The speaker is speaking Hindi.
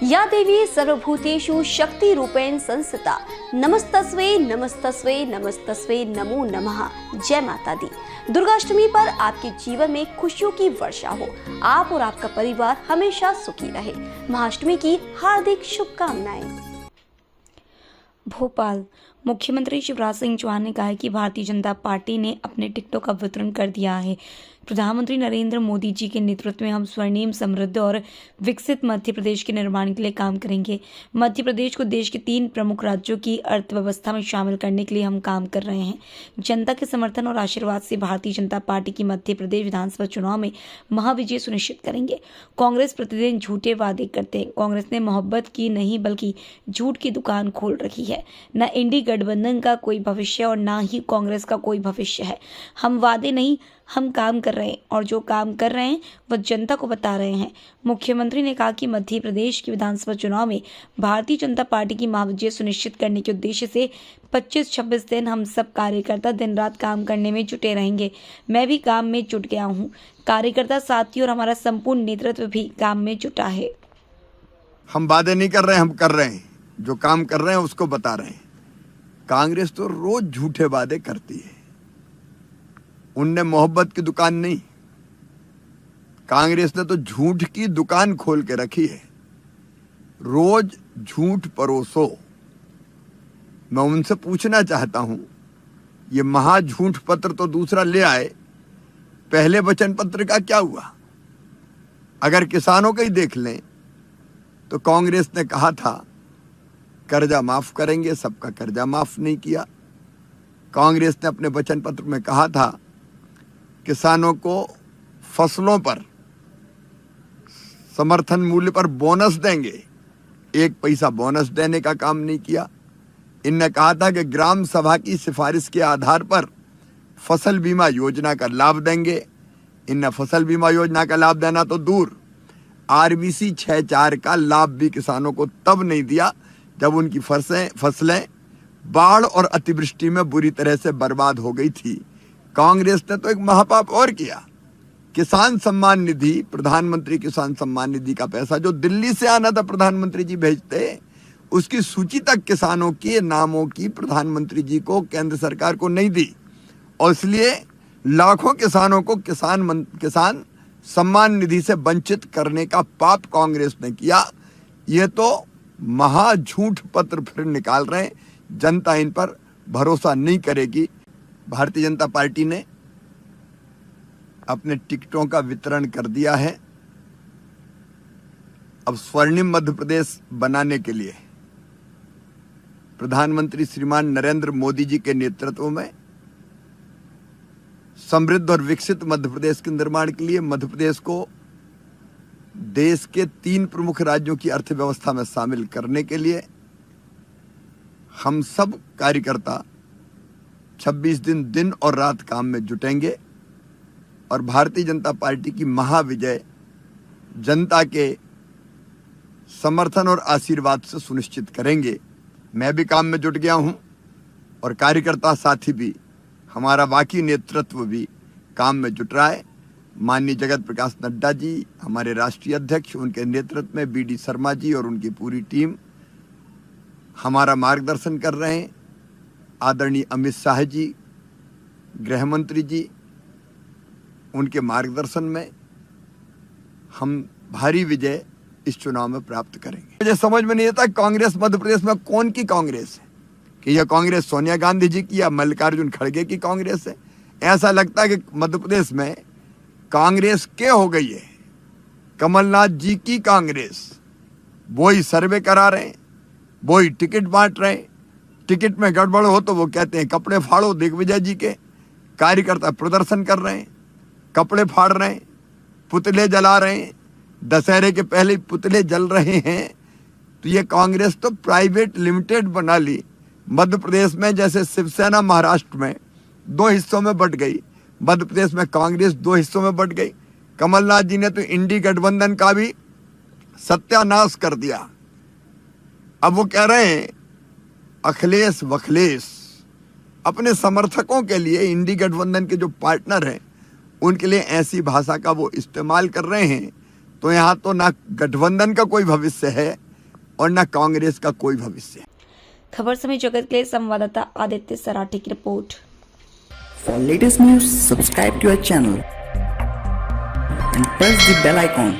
या देवी सर्वभूतेषु शक्ति रूपेण संस्थिता नमस्तस्वे नमस्तस्वे नमस्तस्वे नमो नमः। जय माता दी। दुर्गाष्टमी पर आपके जीवन में खुशियों की वर्षा हो, आप और आपका परिवार हमेशा सुखी रहे। महाअष्टमी की हार्दिक शुभकामनाएं। भोपाल मुख्यमंत्री शिवराज सिंह चौहान ने कहा है कि भारतीय जनता पार्टी ने अपने टिकटों का वितरण कर दिया है। प्रधानमंत्री नरेंद्र मोदी जी के नेतृत्व में हम स्वर्णिम, समृद्ध और विकसित मध्य प्रदेश के निर्माण के लिए काम करेंगे। मध्य प्रदेश को देश के 3 प्रमुख राज्यों की अर्थव्यवस्था में शामिल करने के लिए हम काम कर रहे हैं। जनता के समर्थन और आशीर्वाद से भारतीय जनता पार्टी की मध्य प्रदेश विधानसभा चुनाव में महाविजय सुनिश्चित करेंगे। कांग्रेस प्रतिदिन झूठे वादे करते हैं। कांग्रेस ने मोहब्बत की नहीं बल्कि झूठ की दुकान खोल रखी है। न इंडी गठबंधन का कोई भविष्य और ना ही कांग्रेस का कोई भविष्य है। हम वादे नहीं, हम काम कर रहे हैं और जो काम कर रहे हैं वह जनता को बता रहे हैं। मुख्यमंत्री ने कहा कि मध्य प्रदेश के विधानसभा चुनाव में भारतीय जनता पार्टी की महाविजय सुनिश्चित करने के उद्देश्य से 25-26 दिन हम सब कार्यकर्ता दिन रात काम करने में जुटे रहेंगे। मैं भी काम में जुट गया हूँ। कार्यकर्ता साथी और हमारा संपूर्ण नेतृत्व भी काम में जुटा है। हम वादे नहीं कर रहे हैं, हम कर रहे हैं। जो काम कर रहे हैं उसको बता रहे हैं। कांग्रेस तो रोज झूठे वादे करती है। उनने मोहब्बत की दुकान नहीं, कांग्रेस ने तो झूठ की दुकान खोल के रखी है। रोज झूठ परोसो। मैं उनसे पूछना चाहता हूं, ये महाझूठ पत्र तो दूसरा ले आए, पहले वचन पत्र का क्या हुआ? अगर किसानों का ही देख लें तो कांग्रेस ने कहा था कर्जा माफ करेंगे, सबका कर्जा माफ नहीं किया। कांग्रेस ने अपने वचन पत्र में कहा था किसानों को फसलों पर समर्थन मूल्य पर बोनस देंगे, 1 पैसा बोनस देने का काम नहीं किया। इनने कहा था कि ग्राम सभा की सिफारिश के आधार पर फसल बीमा योजना का लाभ देंगे। इनने फसल बीमा योजना का लाभ देना तो दूर, RBC 6-4 का लाभ भी किसानों को तब नहीं दिया जब उनकी फसलें बाढ़ और अतिवृष्टि में बुरी तरह से बर्बाद हो गई थी। कांग्रेस ने तो एक महापाप और किया। किसान सम्मान निधि, प्रधानमंत्री किसान सम्मान निधि का पैसा जो दिल्ली से आना था, प्रधानमंत्री जी भेजते, उसकी सूची तक किसानों के नामों की प्रधानमंत्री जी को, केंद्र सरकार को नहीं दी। और इसलिए लाखों किसानों को किसान सम्मान निधि से वंचित करने का पाप कांग्रेस ने किया। ये तो महाझूठ पत्र फिर निकाल रहे हैं। जनता इन पर भरोसा नहीं करेगी। भारतीय जनता पार्टी ने अपने टिकटों का वितरण कर दिया है। अब स्वर्णिम मध्य प्रदेश बनाने के लिए प्रधानमंत्री श्रीमान नरेंद्र मोदी जी के नेतृत्व में समृद्ध और विकसित मध्य प्रदेश के निर्माण के लिए मध्य प्रदेश को देश के 3 प्रमुख राज्यों की अर्थव्यवस्था में शामिल करने के लिए हम सब कार्यकर्ता 26 दिन और रात काम में जुटेंगे और भारतीय जनता पार्टी की महाविजय जनता के समर्थन और आशीर्वाद से सुनिश्चित करेंगे। मैं भी काम में जुट गया हूं और कार्यकर्ता साथी भी, हमारा बाकी नेतृत्व भी काम में जुट रहा है। माननीय जगत प्रकाश नड्डा जी, हमारे राष्ट्रीय अध्यक्ष, उनके नेतृत्व में BD शर्मा जी और उनकी पूरी टीम हमारा मार्गदर्शन कर रहे हैं। आदरणीय अमित शाह जी, गृह मंत्री जी, उनके मार्गदर्शन में हम भारी विजय इस चुनाव में प्राप्त करेंगे। मुझे समझ में नहीं आता कांग्रेस मध्य प्रदेश में कौन की कांग्रेस है, कि यह कांग्रेस सोनिया गांधी जी की या मल्लिकार्जुन खड़गे की कांग्रेस है। ऐसा लगता है कि मध्य प्रदेश में कांग्रेस क्या हो गई है, कमलनाथ जी की कांग्रेस। वो ही सर्वे करा रहे हैं, वो ही टिकट बांट रहे हैं। टिकट में गड़बड़ हो तो वो कहते हैं कपड़े फाड़ो। दिग्विजय जी के कार्यकर्ता प्रदर्शन कर रहे हैं, कपड़े फाड़ रहे हैं, पुतले जला रहे हैं। दशहरे के पहले पुतले जल रहे हैं। तो ये कांग्रेस तो प्राइवेट लिमिटेड बना ली मध्य प्रदेश में। जैसे शिवसेना महाराष्ट्र में 2 हिस्सों में बंट गई, मध्य प्रदेश में कांग्रेस 2 हिस्सों में बंट गई। कमलनाथ जी ने तो इंडी गठबंधन का भी सत्यानाश कर दिया। अब वो कह रहे हैं अखिलेश वखलेश अपने समर्थकों के लिए, इंडी गठबंधन के जो पार्टनर हैं उनके लिए ऐसी भाषा का वो इस्तेमाल कर रहे हैं। तो यहाँ तो ना गठबंधन का कोई भविष्य है और न कांग्रेस का कोई भविष्य। खबर समय जगत के लिए संवाददाता आदित्य सराठी की report. For latest news, subscribe to our channel and press the bell icon